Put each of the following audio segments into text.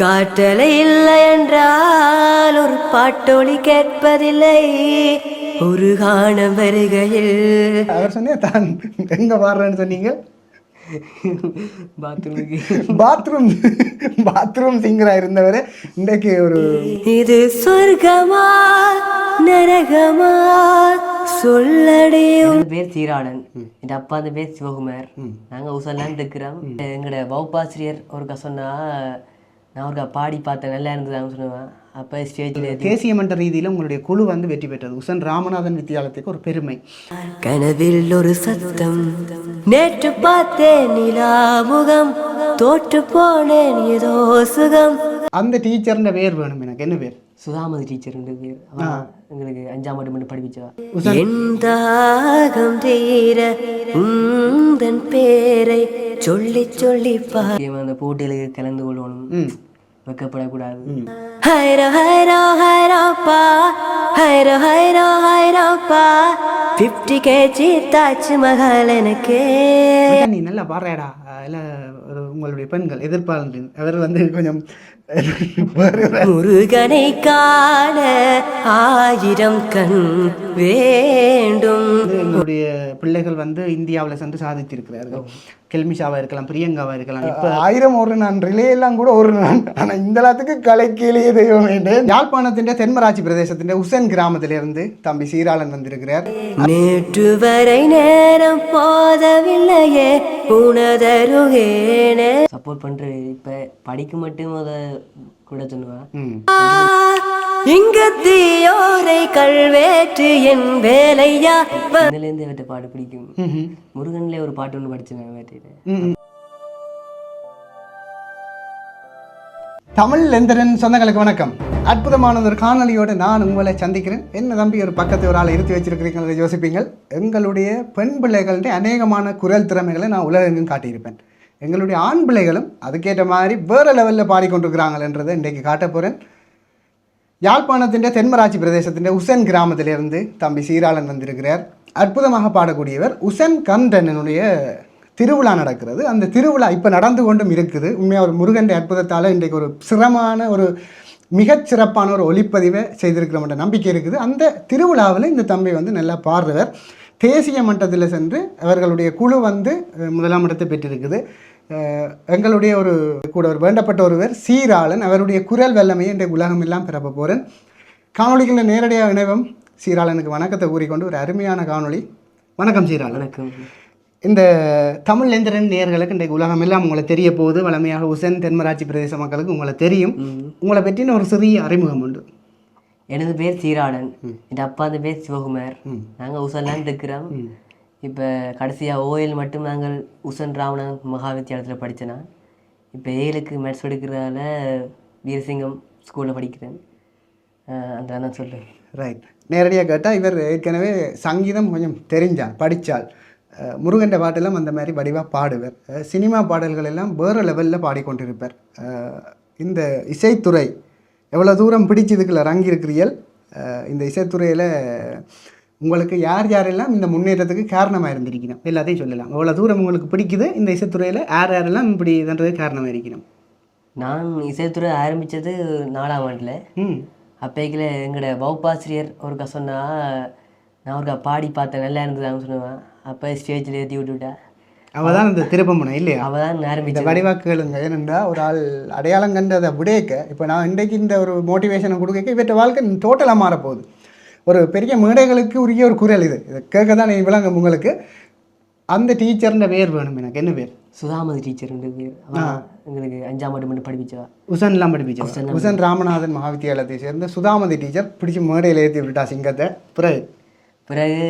காற்றலை இல்லை என்றால் ஒரு பாட்டொலி கேட்பதில்லை ஒரு காணம் வருகையில். அவர் சொன்னே தான் எங்க பாடுறேன்னு சொன்னீங்க. பாத்ரூம் சிங்கரா இருந்தவரை இன்றைக்கு ஒரு இது சொர்க்கமா நரகமா சொல்லடி. பேர் சீராளன், என் அப்பா அந்த பேர் சிவகுமார். நாங்கள் உசல்லாம் இருக்கிறோம். எங்களோட வகுப்பாசிரியர் ஒருக்கா சொன்னா, நான் ஒருக்கா பாடி பார்த்தேன், நல்லா இருந்ததான்னு சொல்லுவேன். அப்போ ஸ்டேஜில் தேசிய மன்ற ரீதியில் உங்களுடைய குழு வந்து வெற்றி பெற்றது. உசன் ராமநாதன் வித்தியாலயத்துக்கு ஒரு பெருமை. கனவில் ஒரு சத்தம், நேற்று பார்த்தேன் நிலா முகம், தோற்று போனேன் ஏதோ சுகம். அந்த டீச்சர்ன்ற பேர் வேணும் எனக்கு. என்ன பேர்? சுதாமதி டீச்சர் பேர். எங்களுக்கு 5ஆம் ஆண்டு மட்டும் படிப்பிச்சா. என் தாகம் தீர உந்தன் பேரை சொல்லி சொல்லி அந்த போட்டியில கலந்து கொள்ளணும், வைக்கப்படக்கூடாது. ஹைரோ ஹைரோ ஹைரோப்பா, ஹைரோ ஹைரோ ஹைரோப்பா, 50 kg தாஜ்மஹால் எனக்கு. நீ நல்லா பாடுறடா. இல்லை உங்களுடைய பெண்கள் எதிர்ப்பாளர் அவர் வந்து கொஞ்சம் முருகனை காண 1000 கண் வேண்டும். எங்களுடைய பிள்ளைகள் வந்து இந்தியாவில் சென்று சாதித்திருக்கிறார்கள். கெல்மிஷாவா இருக்கலாம், பிரியங்காவா இருக்கலாம். இப்போ 1000 ஒரு நான் ரிலே எல்லாம் கூட ஒரு நான். ஆனால் இந்த எல்லாத்துக்கு கலைக்கீழியே தெய்வம் வேண்டும். யாழ்ப்பாணத்தின் தென்மராட்சி பிரதேசத்தின் உசன் கிராமத்திலிருந்து தம்பி சீராளன் வந்திருக்கிறார். நேற்று வரை நேரம் போதவில்லையே உனதருகேனே. சப்போர்ட் பண்றேன். இப்ப படிக்க மட்டும் அத கூட சொல்லுவேன். இங்க தீயோரை கல்வேற்று என் வேலையா. இதுல இருந்து அவட்ட பாட்டு பிடிக்கும். முருகன்ல ஒரு பாட்டு ஒன்று படிச்சேன் வேட்டையில. தமிழ் லெந்தரன் சொந்தங்களுக்கு வணக்கம். அற்புதமான ஒரு காணொலியோடு நான் உங்களை சந்திக்கிறேன். என்ன தம்பி ஒரு பக்கத்து ஒரு ஆளை இருத்தி வச்சிருக்கிறீங்களா யோசிப்பீங்கள். எங்களுடைய பெண் பிள்ளைகளுடைய அநேகமான குரல் திறமைகளை நான் உலகெங்கும் காட்டியிருப்பேன். எங்களுடைய ஆண் பிள்ளைகளும் அதுக்கேற்ற மாதிரி வேறு லெவலில் பாடிக்கொண்டிருக்கிறாங்கன்றதை இன்றைக்கு காட்ட போகிறேன். யாழ்ப்பாணத்தின் தென்மராட்சி பிரதேசத்தின் உசன் கிராமத்திலிருந்து தம்பி சீராளன் வந்திருக்கிறார். அற்புதமாக பாடக்கூடியவர். உசன் கந்தனுடைய திருவிழா நடக்கிறது. அந்த திருவிழா இப்போ நடந்து கொண்டும் இருக்குது. உண்மையாக ஒரு முருகன் அற்புதத்தால் இன்றைக்கு ஒரு சிரமமான ஒரு மிகச்சிறப்பான ஒரு ஒளிப்பதிவை செய்திருக்கிறோம்ன்ற நம்பிக்கை இருக்குது. அந்த திருவிழாவில் இந்த தம்பி வந்து நல்லா பாடுறவர். தேசிய மட்டத்தில் சென்று அவர்களுடைய குழு வந்து 1ஆம் இடத்தை பெற்றிருக்குது. எங்களுடைய ஒரு கூட ஒரு வேண்டப்பட்ட ஒருவர் சீராளன். அவருடைய குரல் வல்லமையை இன்றைக்கு உலகம் எல்லாம் பிறப்ப போகிறேன். காணொலிகளில் நேரடியாக இணைவம் சீராளனுக்கு வணக்கத்தை கூறிக்கொண்டு ஒரு அருமையான காணொலி. வணக்கம் சீராளன். வணக்கம். இந்த தமிழ் லெந்தரன் நேயர்களுக்கு இன்றைக்கு உலகம் எல்லாம் உங்களை தெரிய போகுது. வளமையாக உசன் தென்மராட்சி பிரதேச மக்களுக்கு உங்களை தெரியும். உங்களை பற்றின ஒரு சிறிய அறிமுகம் உண்டு. எனது பேர் சீராளன், என் அப்பா அந்த பேர் சிவகுமார். நாங்கள் உசன்லாம் இருக்கிறோம். இப்போ கடைசியாக ஓஎல் மட்டும் நாங்கள் உசன் ராமநாதன் மகா வித்தியாலயத்தில் படித்தேனா. இப்போ ஏழுக்கு மேத்ஸ் எடுக்கிறதால வீரசிங்கம் ஸ்கூலில் படிக்கிறேன். அந்த தான் சொல்கிறேன். ரைட். நேரடியாக கேட்டால் இவர் ஏற்கனவே சங்கீதம் கொஞ்சம் தெரிஞ்சால் படித்தால் முருகன் பாட்டெல்லாம் அந்த மாதிரி வடிவாக பாடுவார். சினிமா பாடல்கள் எல்லாம் வேறு லெவலில் பாடிக்கொண்டிருப்பார். இந்த இசைத்துறை எவ்வளோ தூரம் பிடிச்சதுக்குள்ள ரங்கியிருக்கிறீர்கள். இந்த இசைத்துறையில் உங்களுக்கு யார் யாரெல்லாம் இந்த முன்னேற்றத்துக்கு காரணமாக இருந்திருக்கணும் எல்லாத்தையும் சொல்லலாம். எவ்வளோ தூரம் உங்களுக்கு பிடிக்குது இந்த இசைத்துறையில் யார் யாரெல்லாம் இப்படி இதுன்றது காரணமாக இருக்கணும். நான் இசைத்துறை ஆரம்பித்தது 4ஆம் ஆண்டில். அப்போக்கில் எங்களோட வகுப்பாசிரியர் ஒருக்கா சொன்னால், நான் ஒருக்கா பாடி பார்த்தேன், நல்லா இருந்ததான்னு சொல்லுவேன். அப்போ ஸ்டேஜில் ஏற்றி விட்டுவிட்டா. அவள் தான் இந்த திருப்பமுனை இல்லையா? அவள் தான் ஆரம்பித்த வடிவாக்குகளுங்க. ஏனென்றா ஒரு ஆள் அடையாளம் கண்டதை விடேக்க இப்போ நான் இன்றைக்கு இந்த ஒரு மோட்டிவேஷனை கொடுக்க இவற்றை வாழ்க்கை டோட்டலாக மாறப்போகுது. ஒரு பெரிய மேடைகளுக்கு உரிய ஒரு குரல் இது. இதை கேட்க தான் விளங்க உங்களுக்கு. அந்த டீச்சர்ன்ற பேர் வேணும் எனக்கு. என்ன பேர்? சுதாமதி டீச்சர் பேர். எங்களுக்கு 5ஆம் ஆண்டு மட்டும் படிப்பிச்சா. உசன்லாம் படிப்பிச்சா. உசன் ராமநாதன் மகாவித்தியாலயத்தை சேர்ந்த சுதாமதி டீச்சர் பிடிச்சி மேடையில் ஏற்றி விட்டா சிங்கத்தை. பிறகு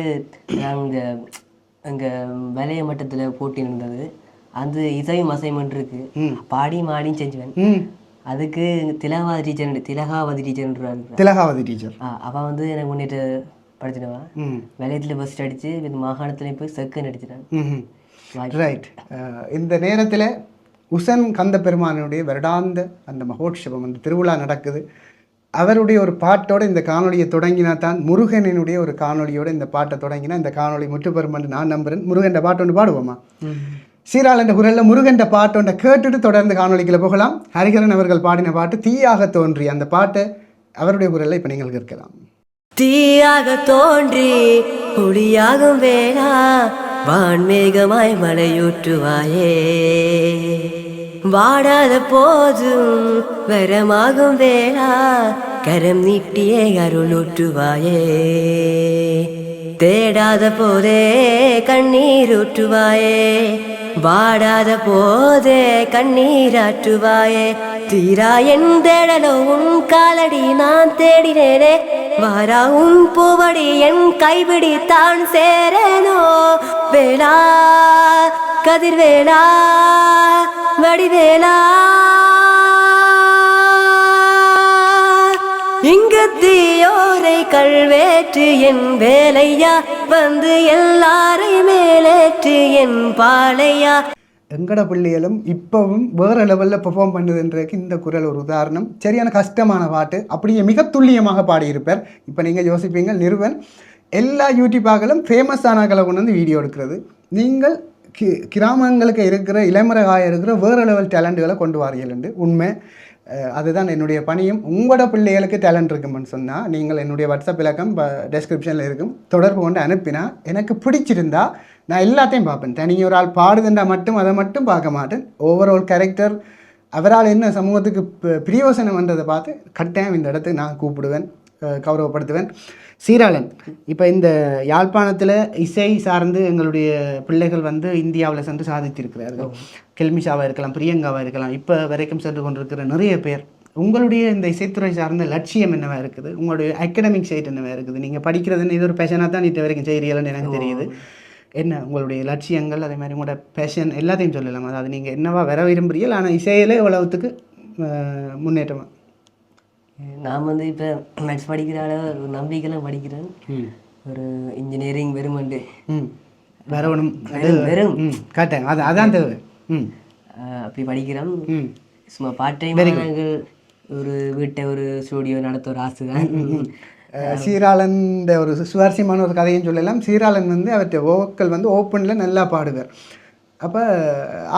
நாங்கள் எங்கள் வலைய மட்டத்தில் போட்டி இருந்தது. அந்த இசையும் அசைன்மெண்ட் இருக்கு, பாடி மாடியும் செஞ்சுவேன். அதுக்கு திலகாவதி டீச்சர் அவள் வந்து எனக்கு முன்னேற்ற படிச்சிடுவா. வலையத்தில் ஃபஸ்ட் அடித்து மாகாணத்துலேயும் போய் செகண்ட் அடிச்சிட்டேன். ரைட். இந்த நேரத்தில் உசன் கந்த பெருமானுடைய வருடாந்த அந்த மகோற்சவம், அந்த திருவிழா நடக்குது. அவருடைய ஒரு பாட்டோட இந்த காணொலியை தொடங்கினா தான், முருகனினுடைய ஒரு காணொலியோட இந்த பாட்டை தொடங்கினா இந்த காணொலி முற்றுப்பெறும் என்று நான் நம்புகிறேன். முருகன் பாட்டு ஒன்று பாடுவோமா? சீராளன் குரலில் முருகன் பாட்டு ஒன்றை கேட்டுட்டு தொடர்ந்து காணொலிக்கில் போகலாம். ஹரிஹரன் அவர்கள் பாடின பாட்டு தீயாக தோன்றி, அந்த பாட்டை அவருடைய குரலில் இப்போ நீங்கள் கேட்கலாம். தீயாக தோன்றி ஒளியாகும் வேளா வான்மேகமாய் மலையூற்றுவாயே, வாடாத போதும் வரமாகும் வேளா கரம் நீட்டியே அருளூற்றுவாயே, தேடாத போதே கண்ணீர் ஊற்றுவாயே, வாடாத போதே கண்ணீராற்றுவாயே, தீரா என் தேடலோ உன் காலடி நான் தேடினேனே, வாரா உன் பூவடி என் கைபிடி தான் சேரனோ, வேளா கதிர்வேளா வடிவேலா, இங்கு தீயோரை கல்வேற்று என் வேலையா, வந்து எல்லாரை மேலேற்று என் பாலையா. எங்கட பிள்ளைகளும் இப்போவும் வேறு லெவலில் பெர்ஃபார்ம் பண்ணுதுன்றதுக்கு இந்த குரல் ஒரு உதாரணம். சரியான கஷ்டமான பாட்டு, அப்படியே மிக துல்லியமாக பாடியிருப்பார். இப்போ நீங்கள் யோசிப்பீங்க நிறுவன் எல்லா யூடியூப்பாக்களும் ஃபேமஸ் ஆனாக்களை கொண்டு வந்து வீடியோ எடுக்கிறது, நீங்கள் கிராமங்களுக்கு இருக்கிற இளமரகாய இருக்கிற வேறு லெவல் டேலண்ட்டுகளை கொண்டு வாரீர்கள். உண்மை, அதுதான் என்னுடைய பணியும். உங்களோட பிள்ளைகளுக்கு டேலண்ட் இருக்குமென்னு சொன்னால் நீங்கள் என்னுடைய வாட்ஸ்அப் இலக்கம் டெஸ்கிரிப்ஷனில் இருக்கும், தொடர்பு கொண்டு அனுப்பினா எனக்கு பிடிச்சிருந்தா நான் எல்லாத்தையும் பார்ப்பேன். தனியாக ஒரு ஆள் பாடுதுண்டா மட்டும் அதை மட்டும் பார்க்க மாட்டேன். ஓவரால் கேரக்டர் அவரால் என்ன சமூகத்துக்கு பிரயோசனம் வந்ததை பார்த்து கட்டாயம் இந்த இடத்துக்கு நான் கூப்பிடுவேன், கௌரவப்படுத்துவேன். சீராளன், இப்போ இந்த யாழ்ப்பாணத்தில் இசை சார்ந்து எங்களுடைய பிள்ளைகள் வந்து இந்தியாவில் சென்று சாதித்திருக்கிறார்கள். கெல்மிஷாவாக இருக்கலாம், பிரியங்காவாக இருக்கலாம், இப்போ வரைக்கும் சென்று கொண்டிருக்கிற நிறைய பேர். உங்களுடைய இந்த இசைத்துறை சார்ந்த லட்சியம் என்னவா இருக்குது? உங்களுடைய அகடமிக் சைட் என்னவா இருக்குது? நீங்கள் படிக்கிறதுன்னு இது ஒரு பேஷனாக தான் இது வரைக்கும் செய்கிறீங்கன்னு எனக்கு தெரியுது. என்ன உங்களுடைய லட்சியங்கள், அதே மாதிரி உங்களோட பேஷன் எல்லாத்தையும் சொல்லலாம். அதாவது நீங்கள் என்னவா வர விரும்புகிறீர்கள், ஆனால் இசையிலே உலகத்துக்கு முன்னேற்றமாக? நான் வந்து இப்போ மேத்ஸ் படிக்கிறால ஒரு நம்பிக்கைலாம் படிக்கிறேன். ஒரு இன்ஜினியரிங் வெறுமண்டு வரணும் வெறும் காட்டேன், அதான் தேவை. அப்படி படிக்கிறோம். சும்மா பார்ட் டைம் நாங்கள் ஒரு வீட்டை ஒரு ஸ்டூடியோ நடத்த ஒரு ஆசை தான். சீராளன் ஒரு சுவாரஸ்யமான ஒரு கதையும் சொல்லலாம். சீராளன் வந்து அவர்கிட்ட வோக்கல் வந்து ஓப்பனில் நல்லா பாடுவார். அப்போ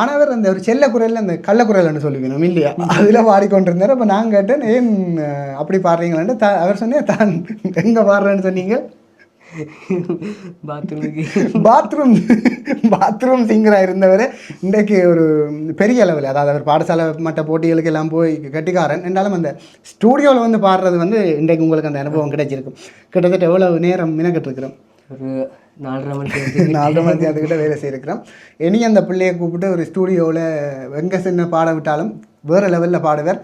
ஆனவர் அந்த ஒரு செல்ல குரலில் அந்த கள்ளக்குரல்னு சொல்லிக்கணும் இல்லையா, அதில் பாடிக்கொண்டிருந்தார். அப்போ நான் கேட்டேன், ஏன் அப்படி பாடுறீங்களான்னு. அவர் சொன்னேன், தான் எங்கே பாடுறேன்னு சொன்னீங்க? பாத்ரூம் சிங்கராக இருந்தவர் இன்றைக்கு ஒரு பெரிய அளவில், அதாவது அவர் பாடசாலை மற்ற போட்டிகளுக்கு எல்லாம் போய் கட்டிக்காரன் என்றாலும் அந்த ஸ்டூடியோவில் வந்து பாடுறது வந்து இன்றைக்கு உங்களுக்கு அந்த அனுபவம் கிடைச்சிருக்கும். கிட்டத்தட்ட எவ்வளவு நேரம் மினக்கிட்டுருக்குறோம்? ஒரு 4:30 மணி அதுக்கிட்ட வேலை செய்திருக்கிறோம். இனி அந்த பிள்ளையை கூப்பிட்டு ஒரு ஸ்டூடியோவில் எங்கே சின்ன பாட விட்டாலும் வேறு லெவலில் பாடுவார்.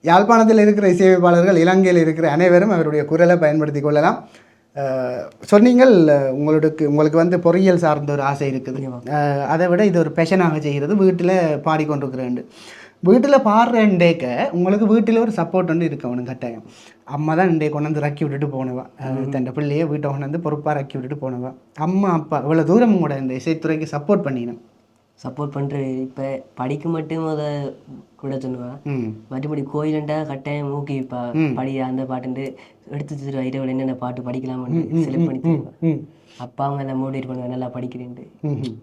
யாழ்ப்பாணத்தில் இருக்கிற இசையமைப்பாளர்கள், இலங்கையில் இருக்கிற அனைவரும் அவருடைய குரலை பயன்படுத்தி கொள்ளலாம். சொன்னீங்கள் உங்களுக்கு வந்து பொறியியல் சார்ந்த ஒரு ஆசை இருக்குது, அதை விட இது ஒரு பேஷனாக செய்கிறது. வீட்டில் பாடிக்கொண்டிருக்கிறேன், வீட்டில் பாடுறேன்டேக்க உங்களுக்கு வீட்டில் ஒரு சப்போர்ட் வந்து இருக்கணும் கட்டாயம். அம்மா தான் இன்றைய கொண்டு வந்து ரக்கி விட்டுட்டு போனவா, தன் பிள்ளையை வீட்டை கொண்டு வந்து பொறுப்பாக ரக்கி விட்டுட்டு போனவா. அம்மா அப்பா இவ்வளோ தூரம் கூட இந்த இசைத்துறைக்கு சப்போர்ட் பண்ணினேன். சப்போர்ட் பண்ணுறேன். இப்போ படிக்க மட்டும் அதை கூட சொல்லுவேன். மற்றபடி கோயிலுண்டா கட்டாயம் ஊக்குவிப்பா, படி அந்த பாட்டு எடுத்து தருவா, இரவில் என்னென்ன பாட்டு படிக்கலாம்னு செலக்ட் பண்ணி தருவேன். அப்பா அவங்க எல்லாம் மோட்டிவேட் பண்ணுவாங்க, நல்லா படிக்கிறேன்ட்டு.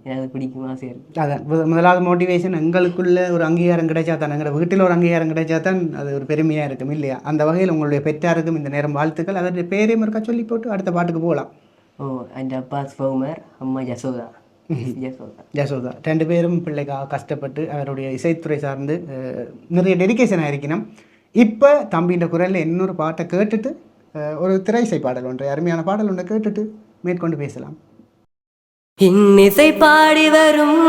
எனக்கு பிடிக்கும், ஆசையாக இருக்குது. அதான் முதலாவது மோட்டிவேஷன். எங்களுக்குள்ள ஒரு அங்கீகாரம் கிடைச்சா தான், எங்களோட வீட்டில் ஒரு அங்கீகாரம் கிடைச்சா தான் அது ஒரு பெருமையாக இருக்கும் இல்லையா? அந்த வகையில் உங்களுடைய பெற்றாருக்கும் இந்த நேரம் வாழ்த்துக்கள். அவருடைய பேரையும் இருக்கா சொல்லி போட்டு அடுத்த பாட்டுக்கு போகலாம். என் அப்பா சிவகுமார், அம்மா யசோதா. யசோதா 2 பேரும் பிள்ளைக்காக கஷ்டப்பட்டு அவருடைய இசைத்துறை சார்ந்து நிறைய டெடிக்கேஷனாக இருக்கணும். இப்போ தம்பின்ற குரலில் இன்னொரு பாட்டை கேட்டுட்டு ஒரு திரை இசை பாடல் ஒன்று, அருமையான பாடல் ஒன்றை கேட்டுட்டு மேற்கொண்டு பேசலாம். இன்னிசை பாடி வரும்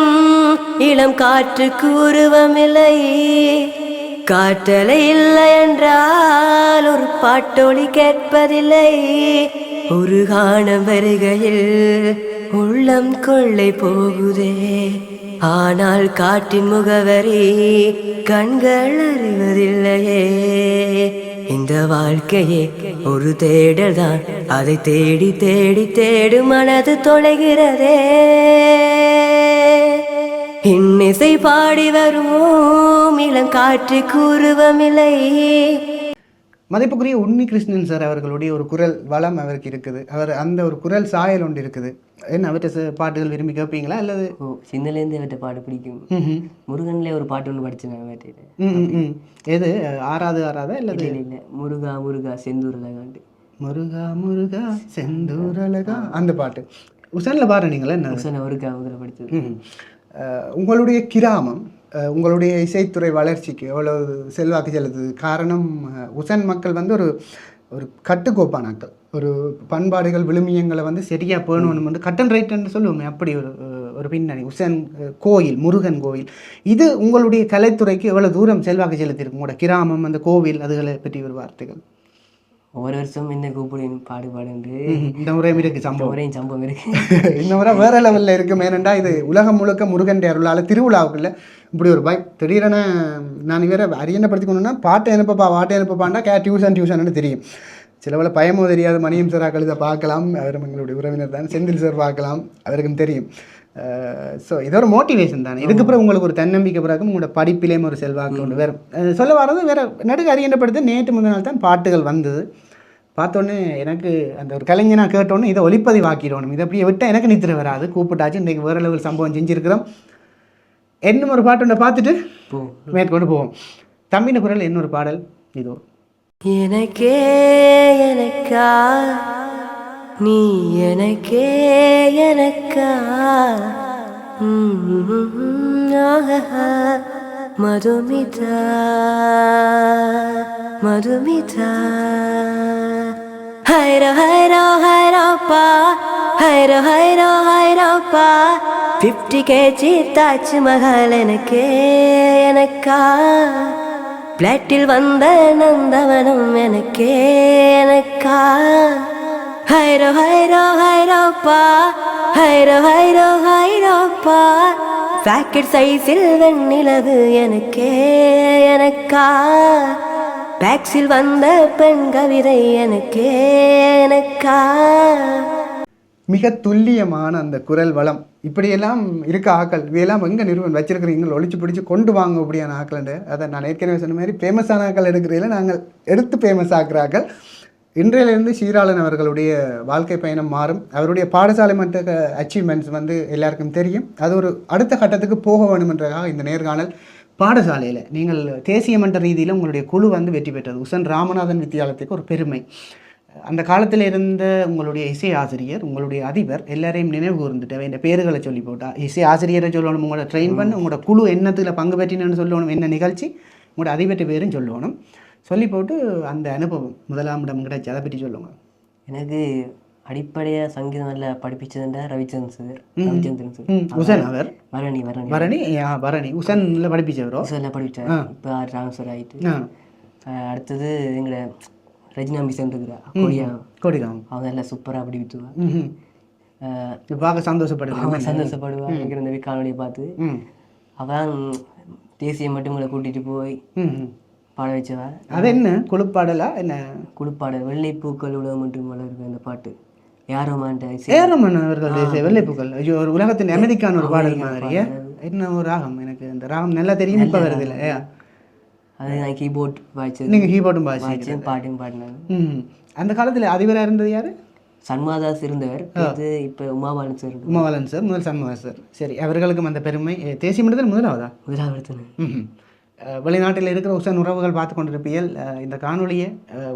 இளம் காற்று கூறுவமில்லை, காற்றலை இல்லை என்றால் ஒரு பாட்டொலி கேட்பதில்லை, ஒரு காணம் வருகையில் உள்ளம் கொள்ளை போகுதே, ஆனால் காட்டின் முகவரி கண்கள் அறிவதில்லையே, இந்த வாழ்க்கையே ஒரு தேடல் தான், அதை தேடி தேடி தேடு மனது தொலைகிறதே, இன்னிசை பாடி வரும் இளம் காற்று கூறுவமில்லை. மதிப்புக்குரிய உன்னி கிருஷ்ணன் சார் அவர்களுடைய ஒரு குரல் வளம் அவருக்கு இருக்குது. அவர் அந்த ஒரு குரல் சாயல் ஒன்று இருக்குது. என்ன அவற்றை பாட்டுகள் விரும்பி கேட்பீங்களா அல்லது? சின்னலேருந்து அவற்றை பாட்டு பிடிக்கும். முருகன்லேயே ஒரு பாட்டு ஒன்று படித்தேன் வேட்டையில. எது ஆறாதா இல்லை? இல்லை, முருகா முருகா செந்தூரலகாண்டு. முருகா முருகா செந்தூரலகா அந்த பாட்டு உசனில் பாருனீங்களா? என்ன உசன் அவருக்கு முதல்ல படித்தது. உங்களுடைய கிராமம் உங்களுடைய இசைத்துறை வளர்ச்சிக்கு எவ்வளவு செல்வாக்கு செலுத்துது? காரணம் உசன் மக்கள் வந்து ஒரு கட்டுக்கோப்பானாக்கள், ஒரு பண்பாடுகள் விழுமியங்களை வந்து சரியாக பேணணும் வந்து கட் அண்ட் ரைட்ன்னு சொல்லுவோமே, அப்படி ஒரு பின்னணி. உசன் கோயில், முருகன் கோயில், இது உங்களுடைய கலைத்துறைக்கு எவ்வளோ தூரம் செல்வாக்கு செலுத்தியிருக்கு? உங்களோட கிராமம், அந்த கோவில், அதுகளை பற்றி ஒரு வார்த்தைகள். ஒவ்வொரு வருஷம் என்ன கூப்பிடு பாடுபாடு. இந்த முறையும் இருக்குது சம்பவம் இருக்கு. இந்த முறை வேற லெவலில் இருக்கும். ஏனெண்டா இது உலகம் முழுக்க முருகன் அருளால் திருவிழாவுக்குள்ள இப்படி ஒரு பைக் திடீரென நான் வேற அரியணைப்படுத்திக்கணும்னா பாட்டை அனுப்பப்பாண்டா டியூஷன் தெரியும். சில வேளை பயமோ தெரியாது. மணியம் சார் ஆக்கள் இதை பார்க்கலாம், அவர் எங்களுடைய உறவினர் தான். செந்தில் சார் பார்க்கலாம், அவருக்கும் தெரியும். ஸோ இது ஒரு மோட்டிவேஷன் தானே. இதுக்கப்புறம் உங்களுக்கு ஒரு தன்னம்பிக்கை பிறகு உங்களோட படிப்பிலேயும் ஒரு செல்வாக்கு ஒன்று வேறு சொல்ல வர்றது வேறு நடுக்கு அறியப்படுத்த. நேற்று முதல் நாள் தான் பாட்டுகள் வந்தது. பார்த்தோன்னே எனக்கு அந்த ஒரு கலைஞனாக கேட்டோன்னே இதை ஒளிப்பதிவாக்கிடணும், இதை அப்படியே விட்டால் எனக்கு நித்திர வராது. கூப்பிட்டாச்சு, இன்றைக்கு வேறு லெவல் சம்பவம் செஞ்சுருக்கிறோம். இன்னும் ஒரு பாட்டு ஒன்றை பார்த்துட்டு மேற்கொண்டு போவோம். தம்பின குரல் இன்னொரு பாடல் இதோ. எனக்கே எனக்கா நீ எனக்கே எனக்கா மதுமிதா மதுமிதா ஹைரோ ஹைரோ ஹைரோப்பா ஹைரோ ஹைரோ ஹைரோப்பா 50 kg தாஜ் மஹால் எனக்கே எனக்கா பிளாட்டில் வந்த நந்தவனம் எனக்கே எனக்கா ஹைரோ ஹைரோ ஹைரோப்பா ஹைரோ ஹைரோ ஹைரோப்பா பாக்கெட் சைஸில் வெண்ணிலவு எனக்கே எனக்கா பேக்ஸில் வந்த பெண் கவிதை எனக்கே எனக்கா. மிக துல்லியமான அந்த குரல் வளம். இப்படியெல்லாம் இருக்க ஆக்கள் இவையெல்லாம் எங்கே நிறுவனம் வச்சிருக்கிறீங்க, ஒழிச்சு பிடிச்சி கொண்டு வாங்க அப்படியான ஆக்கள்ண்டு. அதை நான் ஏற்கனவே சொன்ன மாதிரி ஃபேமஸான ஆக்கள் எடுக்கிறதில்ல, நாங்கள் எடுத்து ஃபேமஸ் ஆக்குறாக்கள். இன்றையிலிருந்து சீராளன் அவர்களுடைய வாழ்க்கை பயணம் மாறும். அவருடைய பாடசாலை மட்ட அச்சீவ்மெண்ட்ஸ் வந்து எல்லாருக்கும் தெரியும். அது ஒரு அடுத்த கட்டத்துக்கு போக வேணுமென்றதாக இந்த நேர்காணல். பாடசாலையில் நீங்கள் தேசிய மன்ற ரீதியில் உங்களுடைய குழு வந்து வெற்றி பெற்றது. உசன் ராமநாதன் வித்தியாலயத்துக்கு ஒரு பெருமை. அந்த காலத்தில் இருந்த உங்களுடைய இசை ஆசிரியர், உங்களுடைய அதிபர் எல்லாரையும் நினைவு கூர்ந்துட்டு இந்த பேர்களை சொல்லி போட்டால், இசை ஆசிரியரை சொல்லணும், உங்களோட ட்ரெயின் பண்ண, உங்களோட குழு என்னத்தில் பங்கு பெற்றினு சொல்லணும், என்ன நிகழ்ச்சி, உங்களோட அதிபர்கிட்ட பேரும் சொல்லணும். சொல்லி போட்டு அந்த அனுபவம் முதலாம் இடம் கிடைச்சி அதை பற்றி சொல்லுங்கள். எனக்கு அடிப்படையாக சங்கீதம் நல்லா படிப்பிச்சதுண்டா ரவிச்சந்திரன் சார். உசன் அவர் பரணி உசனில் படிப்பிச்சவரோ? உசனில் படித்தார். இப்போ ட்ரான்ஸ்ஃபர் ஆகிட்டு. அடுத்தது எங்களை ரஜினாம்பி சென்றுக்கிறா கொடிகாம், அவங்க எல்லாம் சூப்பராக அப்படி விட்டுருவாங்க. பார்க்க சந்தோஷப்படுவா இந்த காணொலியை பார்த்து. அவன் தேசிய மட்டும் உங்களை கூட்டிகிட்டு போய் பாட வச்சவா. அது என்ன குழுப்பாடலா? என்ன குழுப்பாடல்? வெள்ளைப்பூக்கள் உலகம் மற்றும் வளர்க்க அந்த பாட்டு ஏரோமான் அவர்கள் வெள்ளைப்பூக்கள். ஐயோ, ஒரு உலகத்தின் அமெரிக்கான ஒரு பாடல் மாதிரியே. என்ன ஒரு ராகம், எனக்கு அந்த ராகம் நல்லா தெரியும், இப்போ வருது இல்லையா? அது நான் கீபோர்ட் வாய்ச்சது. நீங்கள் கீபோர்டும் வாய்ச்சி பாட்டும் பாடினாங்க. அந்த காலத்தில் அதிபராக இருந்தது யார்? சண்முகதாஸ் இருந்தவர். இப்போ உமாபாலன் சார். முதல் சண்முகதாஸ் சார். சரி, அவர்களுக்கும் அந்த பெருமை. தேசிய மட்டத்தில் முதலாவது. வெளிநாட்டில் இருக்கிற உசன் உறவுகள் பார்த்து கொண்டிருப்பீர்கள் இந்த காணொலியை.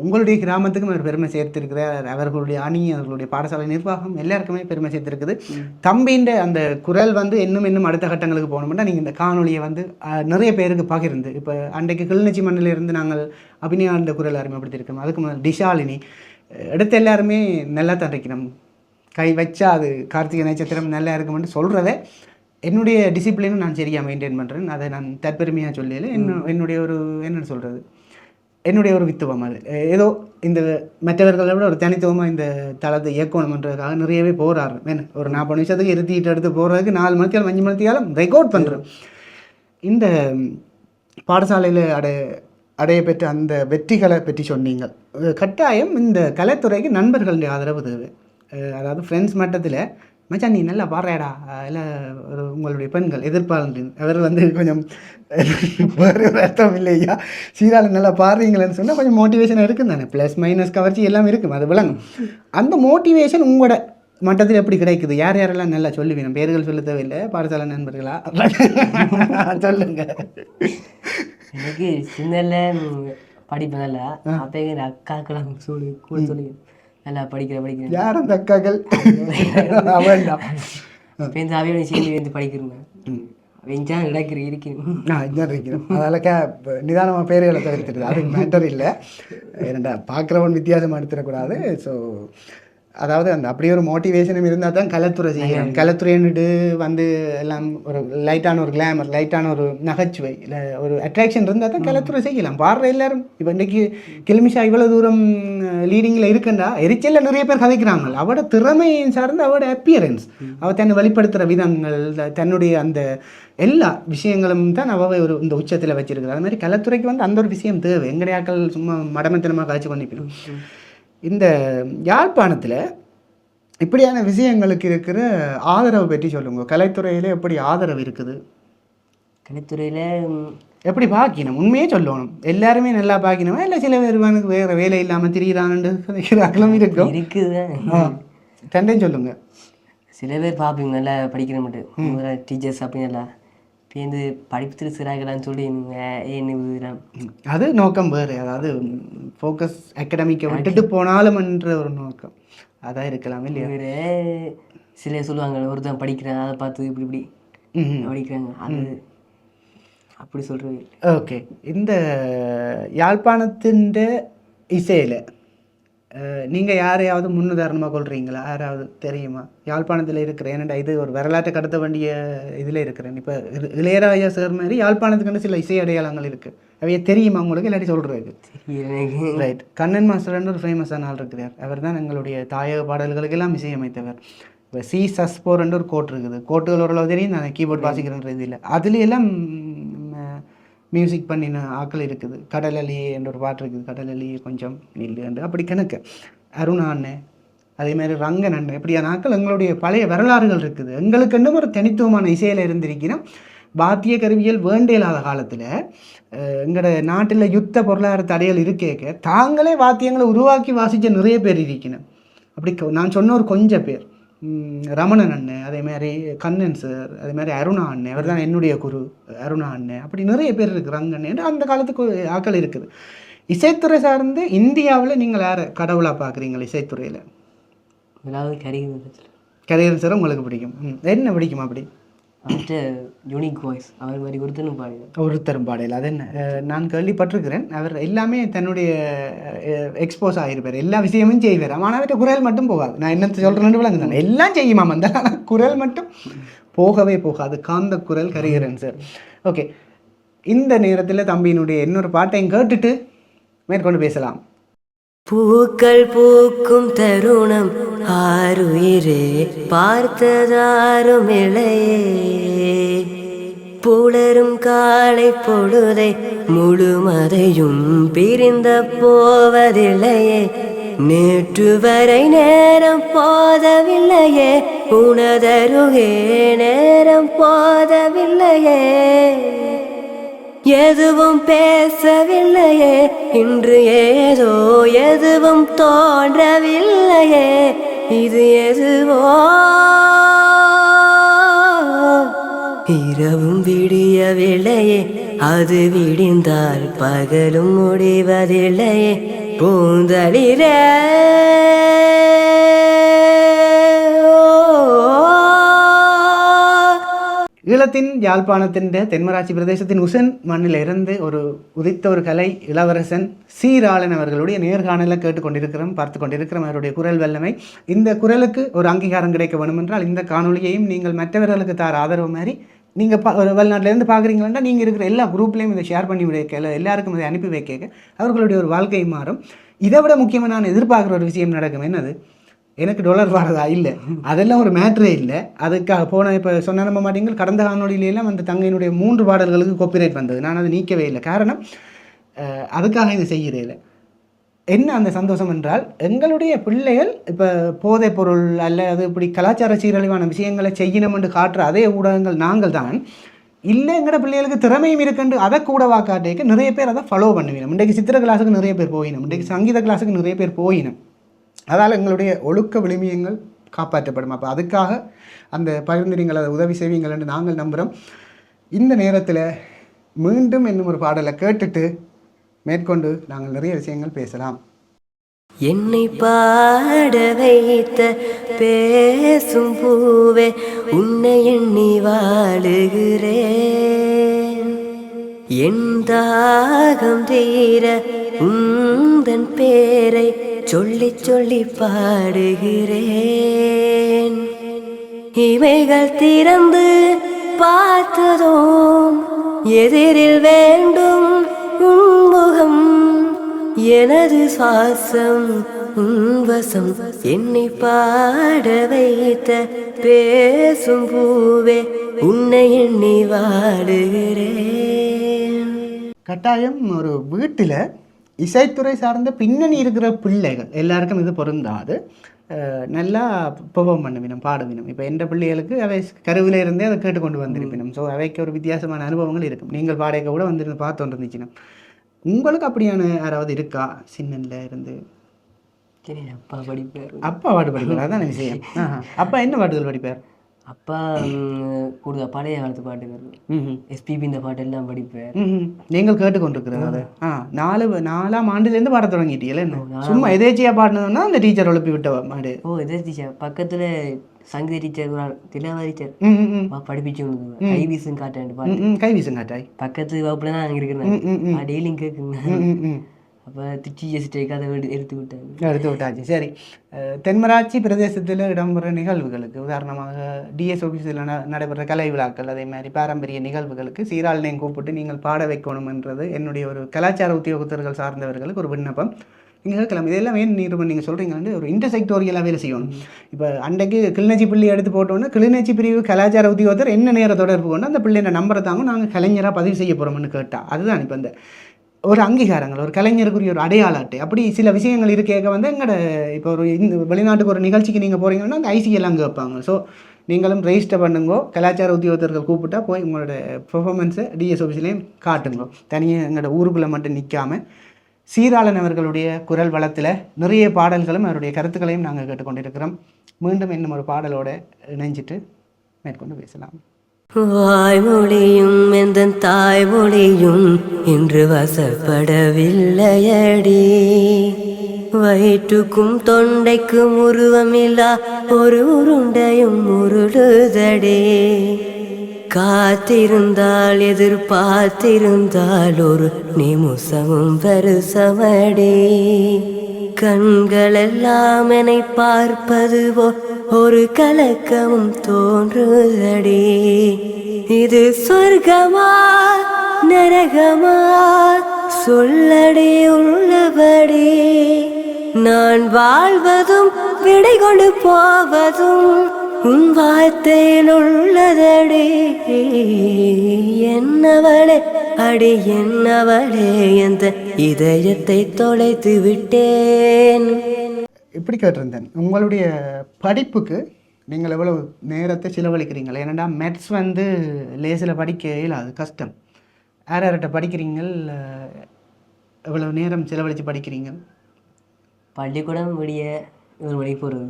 உங்களுடைய கிராமத்துக்கும் அவர் பெருமை சேர்த்திருக்கிறார். அவர்களுடைய அணி, அவர்களுடைய பாடசாலை நிர்வாகம் எல்லாருக்குமே பெருமை சேர்த்திருக்குது. தம்பின்ற அந்த குரல் வந்து இன்னும் அடுத்த கட்டங்களுக்கு போகணும்னா நீங்கள் இந்த காணொலியை வந்து நிறைய பேருக்கு பகிர்ந்து, இப்போ அன்றைக்கு கிளிநொச்சி மண்ணிலிருந்து நாங்கள் அபிநயா அந்த குரல் அறிமுகப்படுத்தியிருக்கோம். அதுக்கு முதல் டிஷாலினி எடுத்து எல்லாருமே நல்லா தண்டிக்கணும், கை வச்சா அது கார்த்திகை நட்சத்திரம் நல்லா இருக்குமென்று சொல்கிறத என்னுடைய டிசிப்ளினும் நான் சரியாக மெயின்டைன் பண்ணுறேன். அதை நான் தற்பெருமையாக சொல்லல. என்னுடைய ஒரு என்னென்னு சொல்கிறது, என்னுடைய ஒரு வித்துவம். அது ஏதோ இந்த மற்றவர்களை விட ஒரு தனித்துவமாக இந்த தளத்தை இயக்கணுன்றதுக்காக நிறையவே போகிறாரு. ஒரு 40 நிமிஷத்துக்கு இருத்திட்டு எடுத்து போகிறதுக்கு 4 மணிக்காலம் 5 மணிக்காலம் ரெக்கார்ட் பண்ணுறேன். இந்த பாடசாலையில் அடைய பெற்ற அந்த வெற்றிகளை பற்றி சொன்னீங்க. கட்டாயம் இந்த கலைத்துறைக்கு நண்பர்களுடைய ஆதரவு தேவை. அதாவது ஃப்ரெண்ட்ஸ் மட்டத்தில் மச்சான் நீ நல்லா பாடுறேடா இல்லை ஒரு உங்களுடைய பெண்கள் எதிர்ப்பாளர் அவர் கொஞ்சம் வேறு ஒரு அர்த்தம் இல்லையா சீராள நல்லா பாடுறீங்களேன்னு சொன்னால் கொஞ்சம் மோட்டிவேஷன் இருக்குது தானே ப்ளஸ் மைனஸ் கவர்ச்சி எல்லாம் இருக்கும் அது விளங்கும். அந்த மோட்டிவேஷன் உங்களோட மட்டத்தில் எப்படி கிடைக்குது? யார் யாரெல்லாம் நல்லா சொல்லுவீங்க? பேர்கள் சொல்ல தேவையில்லை, பாடசாலை நண்பர்களா சொல்லுங்க. எனக்கு சின்னல படிப்பு நல்லா அப்போ எங்கள் அக்காக்கெல்லாம் கூட சொல்லி நல்லா படிக்கிறேன். யார் அந்த அக்காக்கள்? இப்போ அவையோட சேர்ந்து வந்து படிக்கிறேங்க வெஞ்சான் இருக்கிறேன் அதனால நிதானமாக பேர்களை தவிர்த்துருது, அது மேட்டர் இல்லை. ஏன்னா பார்க்குறவன் வித்தியாசமாக எடுத்துடக்கூடாது. ஸோ அதாவது அந்த அப்படி ஒரு மோட்டிவேஷனும் இருந்தால் தான் கலைத்துறை செய்யணும். கலைத்துறைன்னுட்டு வந்து எல்லாம் ஒரு லைட்டான ஒரு கிளாமர், லைட்டான ஒரு நகைச்சுவை, இல்லை ஒரு அட்ராக்ஷன் இருந்தால் தான் கலைத்துறை செய்யலாம். பாடுற எல்லாரும் இப்போ இன்றைக்கி கிளிமிஷா இவ்வளோ தூரம் லீடிங்கில் இருக்குண்டா எரிச்சலில் நிறைய பேர் கதைக்கிறாங்க. அவட திறமையை சார்ந்து அவட அப்பியரன்ஸ், அவள் தன்னை வெளிப்படுத்துகிற விதங்கள், தன்னுடைய அந்த எல்லா விஷயங்களும் தான் அவள் ஒரு இந்த உச்சத்தில் வச்சிருக்கிறார். அது மாதிரி கலைத்துறைக்கு வந்து அந்த ஒரு விஷயம் தேவை. எங்கடையாக்கள் சும்மா மடமத்தனமாக காய்ச்சி பண்ணிக்கணும். இந்த யாழ்ப்பாணத்தில் இப்படியான விஷயங்களுக்கு இருக்கிற ஆதரவு பற்றி சொல்லுங்க. கலைத்துறையில் எப்படி ஆதரவு இருக்குது? கலைத்துறையில் எப்படி பார்க்கணும்? உண்மையே சொல்லணும். எல்லாருமே நல்லா பார்க்கணுமா இல்லை சில பேர் வேறு வேலை இல்லாமல் திரிகிறாங்கன்னு இருக்குது? தண்டையும் சொல்லுங்க. சில பேர் பார்ப்பீங்க நல்லா படிக்கிற மட்டும் டீச்சர்ஸ் அப்படின்னு நல்லா பேருந்து படிப்பு சிறாகலான்னு சொல்லி அது நோக்கம் வேறு. அதாவது ஃபோக்கஸ் அகாடமிக்கை விட்டுட்டு போனாலும்ன்ற ஒரு நோக்கம் அதான் இருக்கலாம் இல்லையா? வேறு சில சொல்லுவாங்க ஒருத்தன் படிக்கிறேன் அதை பார்த்து இப்படி இப்படி படிக்கிறாங்க அது அப்படி சொல்கிறது. ஓகே, இந்த யாழ்ப்பாணத்தின் இசையில் நீங்கள் யாரையாவது முன்னுதாரணமாக கொள்கிறீங்களா? யாராவது தெரியுமா யாழ்ப்பாணத்தில் இருக்கிற? ஏன்னா இது ஒரு வரலாற்றை கடத்த வேண்டிய இதில் இருக்கிறேன். இப்போ இளையராஜா சார் மாதிரி யாழ்ப்பாணத்துக்குன்னு சில இசை அடையாளங்கள் இருக்குது. அவைய தெரியுமா உங்களுக்கு? இல்லாட்டி சொல்கிறது ரைட். கண்ணன் மாஸ்டர்னு ஒரு ஃபேமஸான ஆள் இருக்கிறார். அவர் தான் எங்களுடைய தாயக பாடல்களுக்கெல்லாம் இசையமைத்தவர். இப்போ சி சஸ்போர்ன்ற ஒரு கோட் இருக்குது. கோட்டுகள் ஓரளவு தெரியும், நான் கீபோர்ட் வாசிக்கிறேன்றது இல்லை. அதுலையெல்லாம் மியூசிக் பண்ணின ஆக்கள் இருக்குது. கடலலி என்ற ஒரு பாட்டு இருக்குது, கடலலி கொஞ்சம் நில்லு அப்படி கணக்கு. அருணா அண்ணன், அதே மாதிரி ரங்கன் அண்ணன், இப்படியான ஆக்கள் எங்களுடைய பழைய வரலாறுகள் இருக்குது. எங்களுக்கு இன்னும் ஒரு தனித்துவமான இசையில் இருந்திருக்கணும். பாத்திய கருவியல் வேண்டியலாத காலத்தில் எங்களோட நாட்டில் யுத்த பொருளாதார தடைகள் இருக்கேக்க தாங்களே வாத்தியங்களை உருவாக்கி வாசித்த நிறைய பேர் இருக்கணும். அப்படி நான் சொன்ன ஒரு கொஞ்சம் பேர், ரமணன் அண்ணன், அதே மாதிரி கண்ணன் சார், அதே மாதிரி அருணா அண்ணன், அவர் தான் என்னுடைய குரு அருணா அண்ணன், அப்படி நிறைய பேர் இருக்குது. ரங்கண்ணன் அந்த காலத்துக்கு ஆக்கள் இருக்குது. இசைத்துறை சார்ந்து இந்தியாவில் நீங்கள் யாரை கடவுளாக பார்க்குறீங்களா இசைத்துறையில்? கரியர் சார் உங்களுக்கு பிடிக்கும். என்ன பிடிக்கும்? அப்படி யூனிக் வாய்ஸ் அவர் மாதிரி ஒருத்தரும் பாடையில் அது என்ன நான் கேள்விப்பட்டிருக்கிறேன். அவர் எல்லாமே தன்னுடைய எக்ஸ்போஸ் ஆகிருப்பார், எல்லா விஷயமும் செய்வார். ஆனால் அவர்கிட்ட குரல் மட்டும் போகாது. நான் என்ன சொல்கிறேன்னு விளங்கு தானே, எல்லாம் செய்யுமா அந்த குரல் மட்டும் போகவே போகாது. காந்த குரல் கரியரன் சார். ஓகே, இந்த நேரத்தில் தம்பியினுடைய இன்னொரு பாட்டையும் கேட்டுட்டு மேற்கொண்டு பேசலாம். பூக்கள் பூக்கும் தருணம் ஆறுயிரே பார்த்ததாரும் இளையே, புலரும் காலை பொழுதை முழுமதையும் பிரிந்த போவதில்லையே, நேற்று வரை நேரம் போதவில்லையே, உனதருகே நேரம் போதவில்லையே, எதுவும் பேசவில்லையே, இன்று ஏதோ எதுவும் தோன்றவில்லையே, இது எதுவோ இரவும் விடியவில்லையே, அது விடிந்தால் பகலும் முடிவதில்லையே, பூந்தளிரே ஈழத்தின் யாழ்ப்பாணத்தின் தென்மராட்சி பிரதேசத்தின் உசன் மண்ணில் இருந்து ஒரு உதித்த ஒரு கலை இளவரசன் சீராளன் அவர்களுடைய நேர்காணலை கேட்டுக்கொண்டிருக்கிறோம், பார்த்து கொண்டிருக்கிறோம். அவருடைய குரல் வல்லமை, இந்த குரலுக்கு ஒரு அங்கீகாரம் கிடைக்க வேணும் என்றால் இந்த காணொலியையும் நீங்கள் மற்றவர்களுக்கு தார ஆதரவு மாதிரி நீங்கள் வெளிநாட்டிலேருந்து பார்க்குறீங்களா, நீங்கள் இருக்கிற எல்லா குரூப்லேயும் இதை ஷேர் பண்ணி வைக்க, எல்லாருக்கும் இதை அனுப்பி வைக்க அவர்களுடைய ஒரு வாழ்க்கை மாறும். இதை விட முக்கியமாக நான் எதிர்பார்க்குற ஒரு விஷயம் நடக்கும். என்னது? எனக்கு டாலர் வரதா? இல்லை, அதெல்லாம் ஒரு மேட்ரே இல்லை. அதுக்காக போன இப்போ சொன்ன நம்ப மாட்டீங்க, கடந்த காணொலியிலெல்லாம் அந்த தங்கையினுடைய 3 பாடல்களுக்கு காப்பிரைட் வந்தது. நான் அதை நீக்கவே இல்லை. காரணம் அதுக்காக இதை செய்கிறே இல்லை. என்ன அந்த சந்தோஷம் என்றால் எங்களுடைய பிள்ளைகள் இப்போ போதைப் பொருள் அல்லது இப்படி கலாச்சார சீரழிவான விஷயங்களை செய்யணும் என்று காட்டுற அதே ஊடகங்கள் நாங்கள் தான் இல்லை எங்களோட பிள்ளைகளுக்கு திறமையும் இருக்குண்டு அதை கூட வாக்காட்டேக்கு நிறைய பேர் அதை ஃபாலோ பண்ணுவினோம். இன்றைக்கு சித்திர கிளாஸுக்கு நிறைய பேர் போயினோம், இன்றைக்கு சங்கீத கிளாஸுக்கு நிறைய பேர் போயினோம். அதால் எங்களுடைய ஒழுக்க விழுமியங்கள் காப்பாற்றப்படும். அப்போ அதுக்காக அந்த பகிர்ந்துறீங்கள், அதை உதவி செய்வீங்கள் என்று நாங்கள் நம்புகிறோம். இந்த நேரத்தில் மீண்டும் இன்னும் ஒரு பாடலை கேட்டுட்டு மேற்கொண்டு நாங்கள் நிறைய விஷயங்கள் பேசலாம். என்னை பாட வைத்த பேசும் பூவே உன்னை எண்ணி வாழுகிறேன். என் தாகம் தீர உந்தன் பேரை சொல்லி சொல்லி பாடுகிறேன். இவைகள் திறந்து பார்த்ததும் எதிரில் வேண்டும் உன்முகம், எனது சுவாசம் உன்வசம். என்னை பாட வைத்த பேசும் பூவே உன்னை எண்ணி வாடுகிறேன். கட்டாயம் ஒரு வீட்டில் இசைத்துறை சார்ந்த பின்னணி இருக்கிற பிள்ளைகள் எல்லாருக்கும் இது பொருந்தாது. நல்லா பெர்ஃபார்ம் பண்ணுவினம், பாடுவினம். இப்போ எந்த பிள்ளைகளுக்கு அவை கருவில் இருந்தே அதை கேட்டுக்கொண்டு வந்திருப்பினும். ஸோ அவைக்கு ஒரு வித்தியாசமான அனுபவங்கள் இருக்கும். நீங்கள் பாடைக்க கூட வந்துருந்து பார்த்து வந்துருந்துச்சுன்னா உங்களுக்கு அப்படியான யாராவது இருக்கா? சின்னன்ல இருந்து அப்பா படிப்பார். அப்பா பாட்டு படிப்பார், அதான விஷயம். அப்பா என்ன பாட்டுகள் படிப்பார்? அப்பா கூடுதல் பழைய காலத்து பாட்டுகள், எஸ்பிபி இந்த பாட்டு எல்லாம் படிப்பார். நீங்கள் கேட்டுக்கொண்டிருக்கிறது அது 4ஆம் ஆண்டுலேருந்து பாட தொடங்கிட்டீங்களே. சும்மா எதேச்சியா பாடினதுன்னா அந்த டீச்சர் எழுப்பி விட்ட மாடு. ஓ எதேச்சியா பக்கத்துல சங்கீத டீச்சர் திலாவா டீச்சர் படிப்பிச்சு கைவீசும் காட்டாண்டு பாட்டு. கைவீசும் காட்டாய் பக்கத்து வகுப்புல தான் அங்கே இருக்கிறேன், டெய்லியும் கேட்குங்க. அப்போ திருச்சி ஜெஸ்டேக்கு அதை எடுத்து விட்டாச்சு. சரி, தென்மராட்சி பிரதேசத்தில் இடம்பெற நிகழ்வுகளுக்கு, உதாரணமாக டிஎஸ் ஆஃபீஸில் நடைபெற கலை விழாக்கள், அதே மாதிரி பாரம்பரிய நிகழ்வுகளுக்கு சீராளனையும் கூப்பிட்டு நீங்கள் பாட வைக்கணும்ன்றது என்னுடைய ஒரு கலாச்சார உத்தியோகத்தர்கள் சார்ந்தவர்களுக்கு ஒரு விண்ணப்பம். நீங்கள் கேட்கலாம், இதெல்லாம் ஏன் நீங்கள் சொல்கிறீங்கன்னு ஒரு இன்டர்செக்டோரியலாக வேலை செய்யணும். இப்போ அன்றைக்கு கிளிநொச்சி பிள்ளை எடுத்து போட்டோன்னா கிளிநொச்சி பிரிவு கலாச்சார உத்தியோகத்தர் என்ன நேர தொடர்பு கொண்டு அந்த பிள்ளைய நம்பரை தாங்க நாங்கள் கலைஞராக பதிவு செய்ய போகிறோம்னு கேட்டால் அதுதான் இப்போ இந்த ஒரு அங்கீகாரங்கள், ஒரு கலைஞருக்குரிய ஒரு அடையாள அட்டை, அப்படி சில விஷயங்கள் இருக்கேக்க வந்து எங்களோட இப்போ ஒரு வெளிநாட்டுக்கு ஒரு நிகழ்ச்சிக்கு நீங்கள் போகிறீங்கன்னா அந்த ஐசிஎல்லாம் கேட்பாங்க. ஸோ நீங்களும் ரெஜிஸ்டர் பண்ணுங்கோ, கலாச்சார உத்தியோகத்தர்கள் கூப்பிட்டா போய் உங்களோட பெர்ஃபார்மன்ஸை டிஎஸ் ஆஃபீஸ்லேயும் காட்டுங்கோ. தனியாக எங்களோட ஊருக்குள்ளே மட்டும் நிற்காமல் சீராளன் அவர்களுடைய குரல் வளத்தில் நிறைய பாடல்களும் அவருடைய கருத்துக்களையும் நாங்கள் கேட்டுக்கொண்டிருக்கிறோம். மீண்டும் இன்னும் ஒரு பாடலோடு இணைஞ்சிட்டு மேற்கொண்டு பேசலாம். வாய்மொழியும் எந்த தாய்மொழியும் இன்று வசப்படவில்லையடி, வயிற்றுக்கும் தொண்டைக்கும் உருவமில்லா ஒரு உருண்டையும் உருளுதடே. காத்திருந்தால் எதிர்பார்த்திருந்தால் ஒரு நிமிஷமும் பெருசமடே. கண்களெல்லாம் என்னை பார்ப்பது போல் ஒரு கலக்கமும் தோன்றுதடே. இது சொர்க்கமா நரகமா சொல்லடே உள்ளபடி, நான் வாழ்வதும் விடை கொண்டு போவதும் உன் வார்த்தையில் உள்ளதடே. என்னவளே அடி என்னவளே எந்த இதயத்தை தொலைத்து விட்டேன். இப்படி கேட்டிருந்தேன், உங்களுடைய படிப்புக்கு நீங்கள் எவ்வளவு நேரத்தை செலவழிக்கிறீங்களா? ஏன்னா மேத்ஸ் வந்து லேசில் படிக்க இயலாது, கஷ்டம். யார்கிட்ட படிக்கிறீங்கள்? எவ்வளவு நேரம் செலவழித்து படிக்கிறீங்க? பள்ளிக்கூடம் விடிய 1 மணிக்கு போகிறது.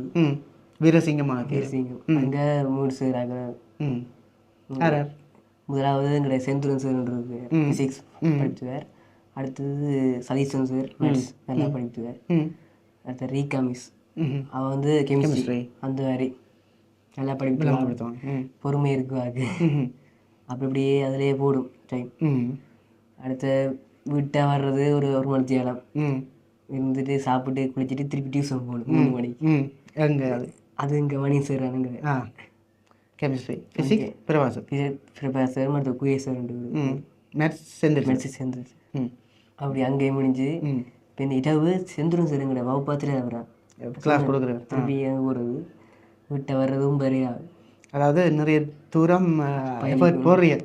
வீரசிங்கமாக வீரசிங்கம் அங்கே முடிச்சுக்கிறாங்க. முதலாவது எங்களுடைய செந்துரன் சார் இருக்கு, ஃபிசிக்ஸ் படிச்சுவார். அடுத்தது சதீஷன் சார் மேத்ஸ் நல்லா படிச்சுவார். அடுத்த ரீகா மிஸ், அவள் வந்து கெமிஸ்ட்ரி அந்த மாதிரி நல்லா படிப்புவாங்க, பொறுமை இருக்குவாங்க. அப்படி இப்படியே அதிலேயே போடும் டைம். அடுத்த வீட்டை வர்றது ஒரு 1 மணி நேரம் இருந்துட்டு சாப்பிட்டு குளிச்சுட்டு திருப்பி டியூஷன் போகணும் 3 மணிக்கு. எங்கே அது இங்கே மணி சார் அனுங்க கெமிஸ்ட்ரி ஃபிசிக்ஸ் பிரபாசர் மற்ற குயேசர் மேத்ஸ் செந்தில் அப்படி அங்கேயே முடிஞ்சு இப்போ இந்த இரவு செந்துரும் சரிங்கட வகுப்பாத்திர வரான் கிளாஸ் கொடுக்குறேன். திருப்பி போகிறது வீட்டை வர்றதும் பெரிய, அதாவது நிறைய தூரம் போடுறீங்க.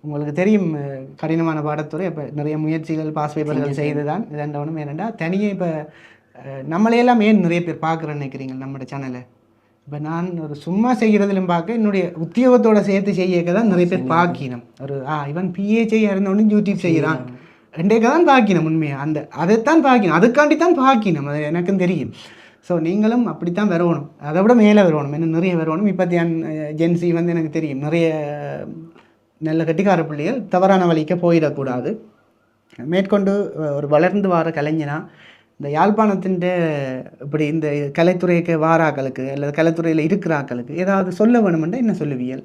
உங்களுக்கு தெரியும் கடினமான பாடத்துறை. இப்போ நிறைய முயற்சிகள் பாஸ் பேப்பர்கள் செய்து தான் இதண்டவனும். ஏனெண்டா தனியே இப்போ நம்மளையெல்லாம் ஏன் நிறைய பேர் பார்க்குறேன்னு நினைக்கிறீங்க நம்மளோட சேனலை? இப்போ நான் ஒரு சும்மா செய்கிறதுலும் பார்க்க என்னுடைய உத்தியோகத்தோட சேர்த்து செய்யக்க தான் நிறைய பேர் பார்க்கினோம். ஒரு இவன் பிஹெச்ஐ இருந்தவொன்னு யூடியூப் செய்கிறான் ரெண்டேக்க தான் பார்க்கினோம். உண்மையாக அதைத்தான் பார்க்கணும், அதுக்காண்டி தான் பார்க்கணும். அது எனக்கும் தெரியும். ஸோ நீங்களும் அப்படித்தான் வரணும், அதை விட மேலே வரணும், இன்னும் நிறைய வரணும். இப்போ ஜென்சி வந்து எனக்கு தெரியும் நிறைய நல்ல கட்டிக்கார பிள்ளைகள் தவறான வழிக்க போயிடக்கூடாது. மேற்கொண்டு ஒரு வளர்ந்து வர கலைஞனா இந்த யாழ்ப்பாணத்தின் இப்படி இந்த கலைத்துறைக்கு வாராக்களுக்கு அல்லது கலைத்துறையில் இருக்கிறாக்களுக்கு ஏதாவது சொல்ல வேணுமெண்டா என்ன சொல்லுவியல்?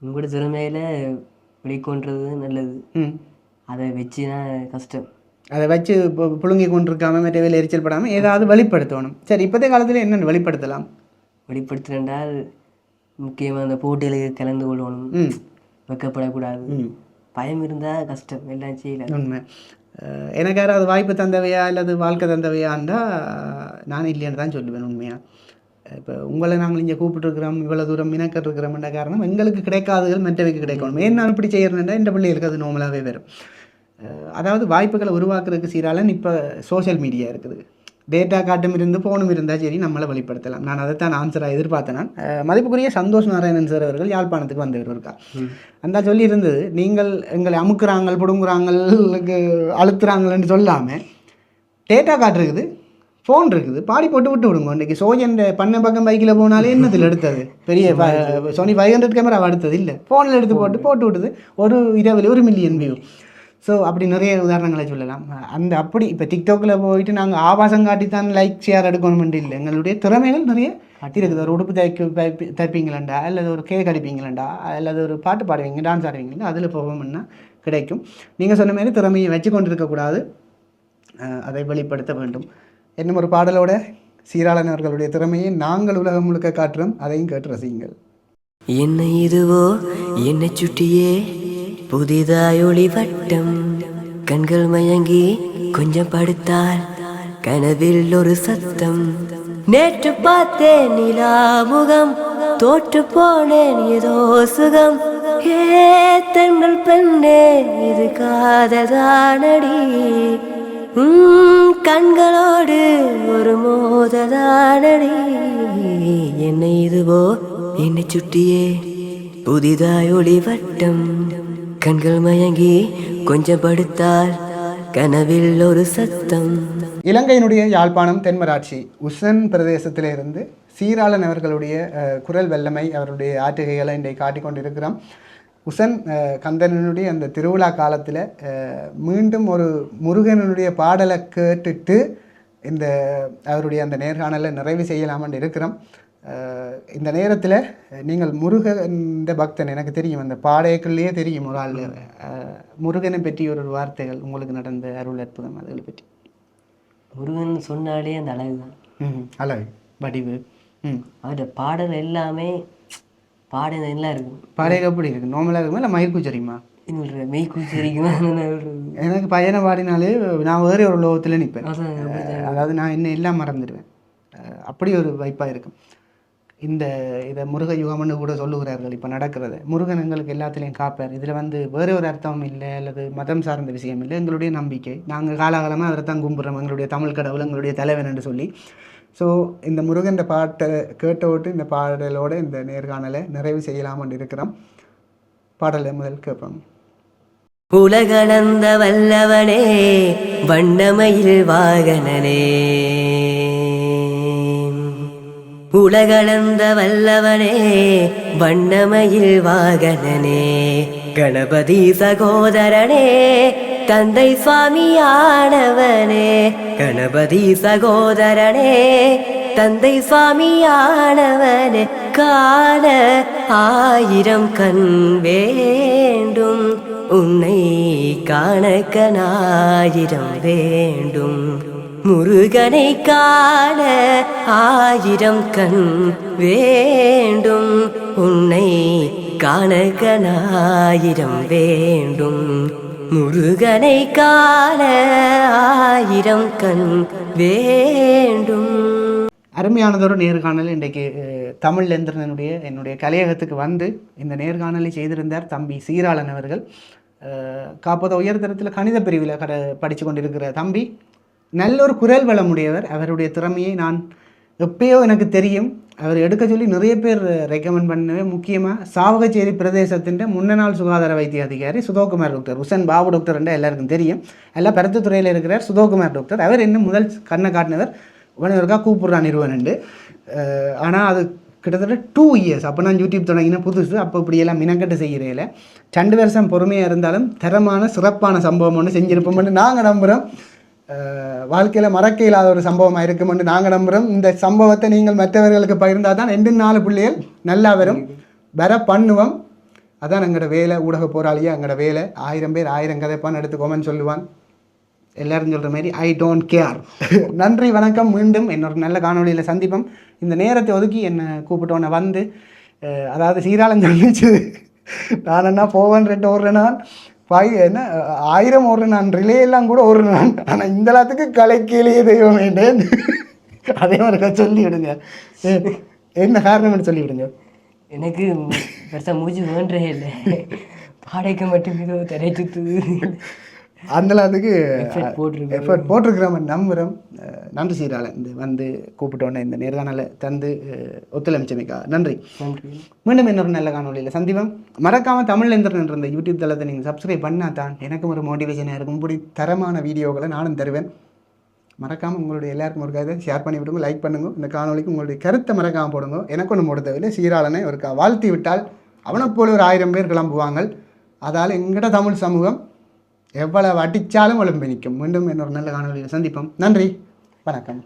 உங்களோட திறமையில் வெளிக்கொண்டுறது நல்லது. அதை வச்சுனா கஷ்டம். அதை வச்சு புழுங்கி கொண்டிருக்காம மற்ற வேலை எரிச்சல் படாமல் ஏதாவது வெளிப்படுத்தணும். சரி, இப்போதைய காலத்தில் என்னென்ன வெளிப்படுத்தலாம்? வெளிப்படுத்தினால் முக்கியமாக அந்த போட்டிகளுக்கு கலந்து கொள்ளணும், வைக்கப்படக்கூடாது. பயம் இருந்தால் கஷ்டம், எல்லாம் செய்யல. உண்மை. எனக்கு யாராவது வாய்ப்பு தந்தவையா அல்லது வாழ்க்கை தந்தவையாண்டா நான் இல்லைன்னு தான் சொல்லுவேன் உண்மையாக. இப்போ உங்களை நாங்கள் இங்கே கூப்பிட்டுருக்கிறோம், இவ்வளோ தூரம் மினக்கட்டுருக்கிறோம்ன்ற காரணம் எங்களுக்கு கிடைக்காதுகள் மற்றவைக்கு கிடைக்கணும். ஏன் நான் இப்படி செய்கிறேன்டா இந்த பிள்ளைகளுக்கு அது நார்மலாகவே வரும். அதாவது வாய்ப்புகளை உருவாக்குறதுக்கு சீராளன் இப்போ சோஷியல் மீடியா இருக்குது. டேட்டா காட்டும் இருந்து ஃபோனும் இருந்தால் சரி நம்மளை வெளிப்படுத்தலாம். நான் அதைத்தான் ஆன்சராக எதிர்பார்த்தேன். நான் மதிப்புக்குரிய சந்தோஷ் நாராயணன் சார் அவர்கள் யாழ்ப்பாணத்துக்கு வந்தவர் இருக்கா. அந்த சொல்லி இருந்தது, நீங்கள் எங்களை அமுக்குறாங்க பிடுங்குறாங்களுக்கு அழுத்துறாங்கன்னு சொல்லாமல் டேட்டா காட்டுருக்குது, ஃபோன் இருக்குது, பாடி போட்டு விட்டு விடுங்க. இன்றைக்கி சோஜன் பண்ண பக்கம் பைக்கில் போனாலே என்னத்தில் எடுத்தது பெரிய சோனி 500 கேமரா எடுத்தது இல்லை, ஃபோனில் எடுத்து போட்டு விட்டுது. ஒரு 1 மில்லியன் வியூ. ஸோ அப்படி நிறைய உதாரணங்களை சொல்லலாம். அந்த அப்படி இப்போ டிக்டாக்கில் போயிட்டு நாங்கள் ஆபாசம் காட்டித்தான் லைக் ஷேர் எடுக்கணுமென்று இல்லை, எங்களுடைய திறமைகள் நிறைய இருக்குது. ஒரு உடுப்பு தைப்பீங்களா, அல்லது ஒரு கேக் அடிப்பீங்களா, அல்லது ஒரு பாட்டு பாடுவீங்க, டான்ஸ் ஆடுவீங்களா, அதில் போவோம்னா கிடைக்கும். நீங்கள் சொன்ன மாதிரி திறமையை வச்சு கொண்டு இருக்கக்கூடாது, அதை வெளிப்படுத்த வேண்டும். இன்னும் ஒரு பாடலோட சீராளன் அவர்களுடைய திறமையை நாங்கள் உலகம் முழுக்க காட்டுறோம், அதையும் கேட்டு ரசியுங்கள். என்ன இதுவோ என்னை சுட்டியே புதிதாய் ஒளி வட்டம், கண்கள் மயங்கி கொஞ்சம் படுத்தால் கனவில் ஒரு சத்தம். நேற்று பார்த்தேன் நிலா முகம், தோற்று போனேன் ஏதோ சுகம். ஏ தங்கள் பெண்ணே இது காததானடி, கண்களோடு ஒரு மோததானடி. என்னை இதுவோ என்னை சுட்டியே புதிதாய் ஒளி வட்டம், கண்கள் மயங்கி கொஞ்சம் படுத்தால் கனவில் ஒரு சத்தம். இலங்கையினுடைய யாழ்ப்பாணம் தென்மராட்சி உசன் பிரதேசத்திலிருந்து சீராளன் அவர்களுடைய குரல் வெள்ளமை, அவருடைய ஆற்றுகைகளை இன்றைக்கு காட்டிக்கொண்டிருக்கிறோம். உசன் கந்தனுடைய அந்த திருவிழா காலத்தில் மீண்டும் ஒரு முருகனுடைய பாடலை கேட்டுட்டு இந்த அவருடைய அந்த நேர்காணலை நிறைவு செய்யலாமன்னு இருக்கிறோம். இந்த நேரத்தில் நீங்கள் முருகன் பக்தன், எனக்கு தெரியும் அந்த பாடைக்குள்ளேயே தெரியும் ஒரு ஆள். முருகனை பற்றி ஒரு வார்த்தைகள், உங்களுக்கு நடந்த அருள் அற்புதம் அதுகளை பற்றி. முருகன் சொன்னாலே அந்த அழகு தான், அழகு வடிவு. அவருடைய பாடல் எல்லாமே பாடல் எல்லாம் இருக்கும். பாடைகள் எப்படி இருக்கு? நார்மலாக இருக்குமா இல்லை மயிர்கூச்சரிக்குமா? மெய்கூச்சரிக்குமா? எனக்கு பையனை பாடினாலே நான் வேறு ஒரு லோகத்தில் நிற்பேன். அதாவது நான் என்ன எல்லாம் மறந்துடுவேன், அப்படி ஒரு வைப்பாக இருக்கும். இதை முருக யுகம்னு கூட சொல்லுகிறார்கள். இப்போ நடக்கிறது முருகன் எங்களுக்கு எல்லாத்துலேயும் காப்பார். இதில் வந்து வேறு ஒரு அர்த்தம் இல்லை, அல்லது மதம் சார்ந்த விஷயம் இல்லை, எங்களுடைய நம்பிக்கை. நாங்கள் காலகாலமாக அவரை தான் கும்பிட்றோம், எங்களுடைய தமிழ் கடவுள், எங்களுடைய தலைவன் என்று சொல்லி. ஸோ இந்த முருகன் பாட்டை கேட்டோட்டு இந்த பாடலோடு இந்த நேர்காணலை நிறைவு செய்யலாம்னு இருக்கிறோம். பாடலை முதல் கேட்போம். உலகளந்த வல்லவனே வண்ணமயில் வாகனனே, உலகளந்த வல்லவனே வண்ணமயில் வாகனனே, கணபதி சகோதரனே தந்தை சுவாமியானவனே, கணபதி சகோதரனே தந்தை சுவாமியானவனே, காண 1000 கண் வேண்டும், உன்னை காண கணாயிரம் வேண்டும், முருகனை காண 1000 கண் வேண்டும், உன்னை காண கணாயிரம் வேண்டும், முருகனை காண 1000 கண் வேண்டும். அருமையானதொரு நேர்காணல் இன்றைக்கு தமிழ்லேந்திரனுடைய என்னுடைய கலையகத்துக்கு வந்து இந்த நேர்காணலை செய்திருந்தார் தம்பி சீராளன் அவர்கள். காப்போத உயர்தரத்தில் கணித பிரிவில் படித்து கொண்டிருக்கிற தம்பி நல்ல ஒரு குரல் வளமுடையவர். அவருடைய திறமையை நான் எப்பயோ எனக்கு தெரியும். அவர் எடுக்க சொல்லி நிறைய பேர் ரெக்கமெண்ட் பண்ணவே, முக்கியமாக சாவகச்சேரி பிரதேசத்தின் முன்னநாள் சுகாதார வைத்திய அதிகாரி சுதோகுமார் டாக்டர், உசன் பாபு டாக்டர் என்ற எல்லாருக்கும் தெரியும். எல்லாம் பருத்தித்துறையில் இருக்கிறார் சுதோகுமார் டாக்டர். அவர் இன்னும் முதல் கண்ணை காட்டினவர் உடனே கூப்பிட்றான் நிறுவனண்டு. ஆனால் அது கிட்டத்தட்ட 2 years அப்போ நான் யூடியூப் தொடங்கின புதுசு. அப்போ இப்படியெல்லாம் மினக்கட்டு செய்கிறேன். 2 வருஷம் பொறுமையாக இருந்தாலும் தரமான சிறப்பான சம்பவம் ஒன்று செஞ்சுருப்போம்னு நாங்கள் நம்புகிறோம். வாழ்க்கையில் மறக்க இல்லாத ஒரு சம்பவமாக இருக்குமென்று நாங்கள் நம்புகிறோம். இந்த சம்பவத்தை நீங்கள் மற்றவர்களுக்கு பகிர்ந்தால் தான் 2-4 பிள்ளைகள் நல்லா வர பண்ணுவோம். அதான் எங்களோட வேலை. ஊடக போராளியாக எங்களோட வேலை. 1000 பேர் 1000 கதைப்பான்னு எடுத்து கொமெண்ட் சொல்லுவான். எல்லாரும் சொல்கிற மாதிரி ஐ டோன்ட் கேர். நன்றி, வணக்கம். மீண்டும் இன்னொரு நல்ல காணொலியில் சந்திப்போம். இந்த நேரத்தை ஒதுக்கி என்னை கூப்பிட்டோன்னே வந்து, அதாவது சீராளன் சொல்லிச்சு நான் என்ன போவேன் ரெண்டு ஓடுறேன், நான் 1000 ஓடுறேன், நான் ரிலே எல்லாம் கூட ஓடுறேன். ஆனால் இந்த எல்லாத்துக்கு கலைக்கேலியே தெய்வம் வேண்டேன். அதே மாதிரி சொல்லிவிடுங்க, என்ன காரணம்னு சொல்லிவிடுங்க. எனக்கு பெருசாக மூச்சு வேண்டே இல்லை, பாடைக்கு மட்டும் ஏதோ தரைச்சுத்து அந்தளவுக்கு எஃபர்ட் போட்டிருக்கிறோம் நம்புகிறோம். நன்றி சீராளன், இந்த வந்து கூப்பிட்டோன்னே இந்த நேர்காணலை தந்து ஒத்துழைச்சமைக்கா நன்றி. மீண்டும் இன்னொரு நல்ல காணொலியில் சந்திப்போம். மறக்காமல் தமிழ்லேந்திரன் என்ற யூடியூப் தளத்தை நீங்கள் சப்ஸ்கிரைப் பண்ணால் தான் எனக்கும் ஒரு மோட்டிவேஷனாக இருக்கும். இப்படி தரமான வீடியோக்களை நானும் தருவேன். மறக்காமல் உங்களுடைய எல்லாருக்கும் ஒரு கருத்தை ஷேர் பண்ணி விடுங்க, லைக் பண்ணுங்க. இந்த காணொலிக்கு உங்களுடைய கருத்தை மறக்காமல் போடுங்க. எனக்கு ஒன்று போட தேவையில்லை. சீராளனை ஒரு வாழ்த்தி விட்டால் அவனை போல ஒரு 1000 பேர் கிளம்புவாங்க. அதால் எங்கட தமிழ் சமூகம் எவ்வளவு அடித்தாலும் எழும்பி நிற்கும். மீண்டும் இன்னொரு நல்ல காணொலியில் சந்திப்போம். நன்றி, வணக்கம்.